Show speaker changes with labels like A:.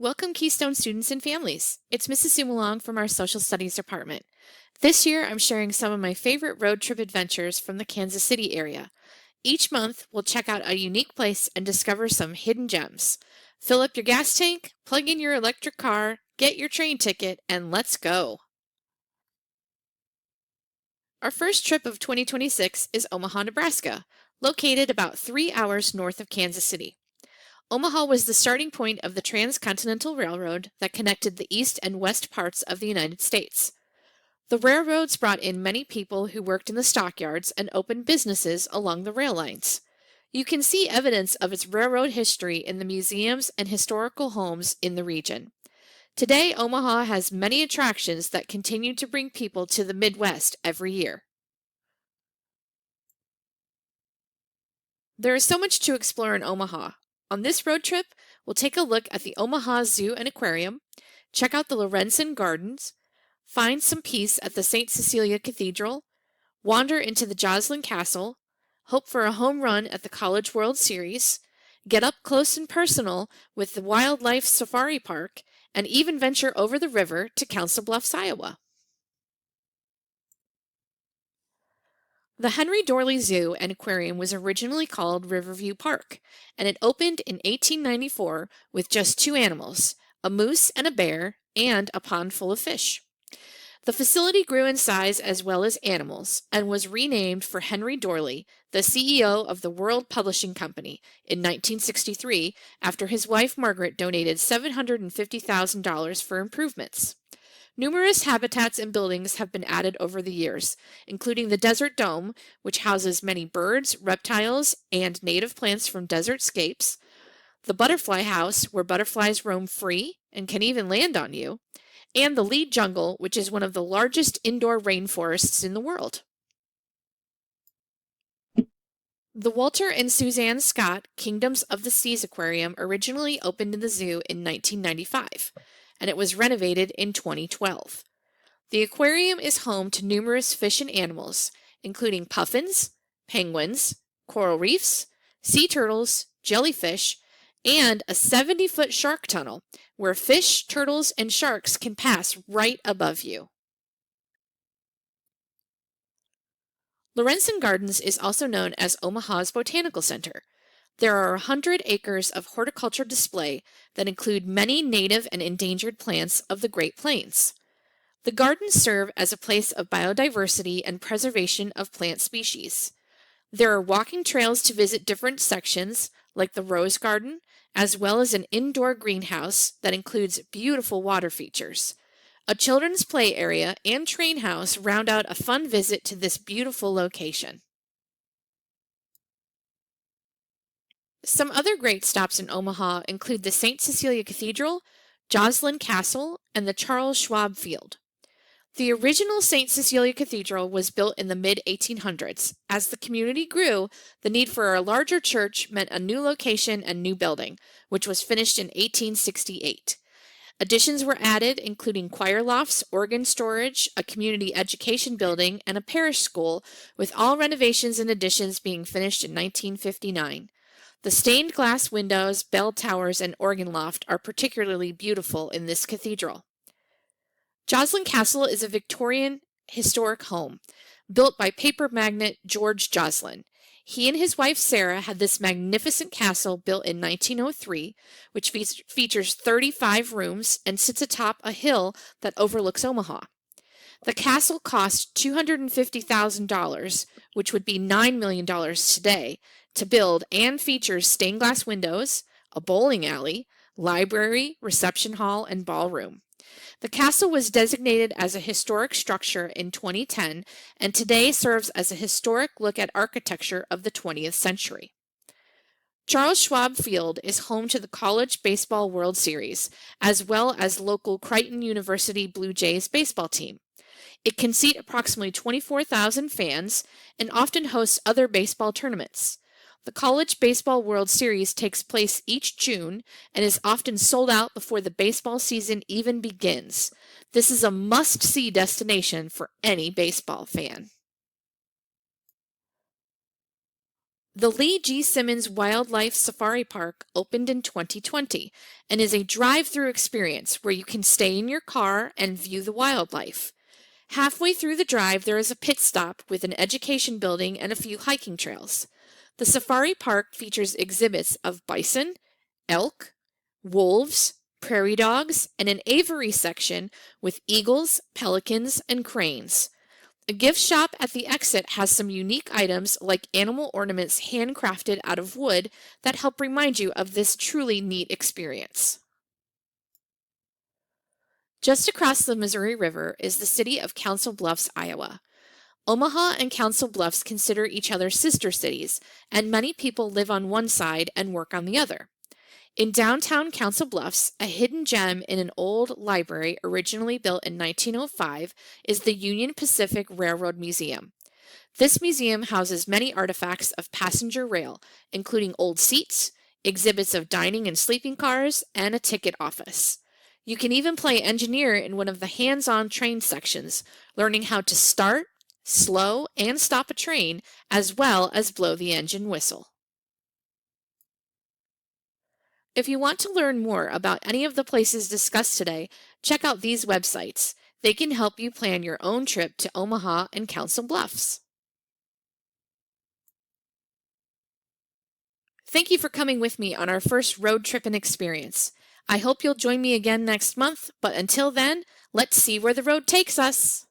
A: Welcome, Keystone students and families. It's Mrs. Sumulong from our Social Studies Department. This year, I'm sharing some of my favorite road trip adventures from the Kansas City area. Each month, we'll check out a unique place and discover some hidden gems. Fill up your gas tank, plug in your electric car, get your train ticket, and let's go. Our first trip of 2026 is Omaha, Nebraska, located about 3 hours north of Kansas City. Omaha was the starting point of the Transcontinental Railroad that connected the east and west parts of the United States. The railroads brought in many people who worked in the stockyards and opened businesses along the rail lines. You can see evidence of its railroad history in the museums and historical homes in the region. Today, Omaha has many attractions that continue to bring people to the Midwest every year. There is so much to explore in Omaha. On this road trip, we'll take a look at the Omaha Zoo and Aquarium, check out the Lorenzen Gardens, find some peace at the St. Cecilia Cathedral, wander into the Joslyn Castle, hope for a home run at the College World Series, get up close and personal with the Wildlife Safari Park, and even venture over the river to Council Bluffs, Iowa. The Henry Dorley Zoo and Aquarium was originally called Riverview Park, and it opened in 1894 with just two animals, a moose and a bear, and a pond full of fish. The facility grew in size as well as animals and was renamed for Henry Dorley, the CEO of the World Publishing Company, in 1963 after his wife Margaret donated $750,000 for improvements. Numerous habitats and buildings have been added over the years, including the Desert Dome, which houses many birds, reptiles, and native plants from desert scapes, the Butterfly House, where butterflies roam free and can even land on you, and the Lead Jungle, which is one of the largest indoor rainforests in the world. The Walter and Suzanne Scott Kingdoms of the Seas Aquarium originally opened in the zoo in 1995, and it was renovated in 2012. The aquarium is home to numerous fish and animals, including puffins, penguins, coral reefs, sea turtles, jellyfish, and a 70-foot shark tunnel where fish, turtles, and sharks can pass right above you. Lorenzen Gardens is also known as Omaha's Botanical Center. There are 100 acres of horticulture display that include many native and endangered plants of the Great Plains. The gardens serve as a place of biodiversity and preservation of plant species. There are walking trails to visit different sections, like the Rose Garden, as well as an indoor greenhouse that includes beautiful water features. A children's play area and train house round out a fun visit to this beautiful location. Some other great stops in Omaha include the St. Cecilia Cathedral, Joslyn Castle, and the Charles Schwab Field. The original St. Cecilia Cathedral was built in the mid-1800s. As the community grew, the need for a larger church meant a new location and new building, which was finished in 1868. Additions were added, including choir lofts, organ storage, a community education building, and a parish school, with all renovations and additions being finished in 1959. The stained glass windows, bell towers, and organ loft are particularly beautiful in this cathedral. Joslyn Castle is a Victorian historic home, built by paper magnate George Joslyn. He and his wife Sarah had this magnificent castle built in 1903, which features 35 rooms and sits atop a hill that overlooks Omaha. The castle cost $250,000, which would be $9 million today, to build and features stained glass windows, a bowling alley, library, reception hall, and ballroom. The castle was designated as a historic structure in 2010 and today serves as a historic look at architecture of the 20th century. Charles Schwab Field is home to the College Baseball World Series, as well as local Creighton University Blue Jays baseball team. It can seat approximately 24,000 fans and often hosts other baseball tournaments. The College Baseball World Series takes place each June and is often sold out before the baseball season even begins. This is a must-see destination for any baseball fan. The Lee G. Simmons Wildlife Safari Park opened in 2020 and is a drive-through experience where you can stay in your car and view the wildlife. Halfway through the drive, there is a pit stop with an education building and a few hiking trails. The safari park features exhibits of bison, elk, wolves, prairie dogs, and an aviary section with eagles, pelicans, and cranes. A gift shop at the exit has some unique items like animal ornaments handcrafted out of wood that help remind you of this truly neat experience. Just across the Missouri River is the city of Council Bluffs, Iowa. Omaha and Council Bluffs consider each other sister cities, and many people live on one side and work on the other. In downtown Council Bluffs, a hidden gem in an old library originally built in 1905 is the Union Pacific Railroad Museum. This museum houses many artifacts of passenger rail, including old seats, exhibits of dining and sleeping cars, and a ticket office. You can even play engineer in one of the hands-on train sections, learning how to start, slow, and stop a train, as well as blow the engine whistle. If you want to learn more about any of the places discussed today, check out these websites. They can help you plan your own trip to Omaha and Council Bluffs. Thank you for coming with me on our first road trip and experience. I hope you'll join me again next month, but until then, let's see where the road takes us.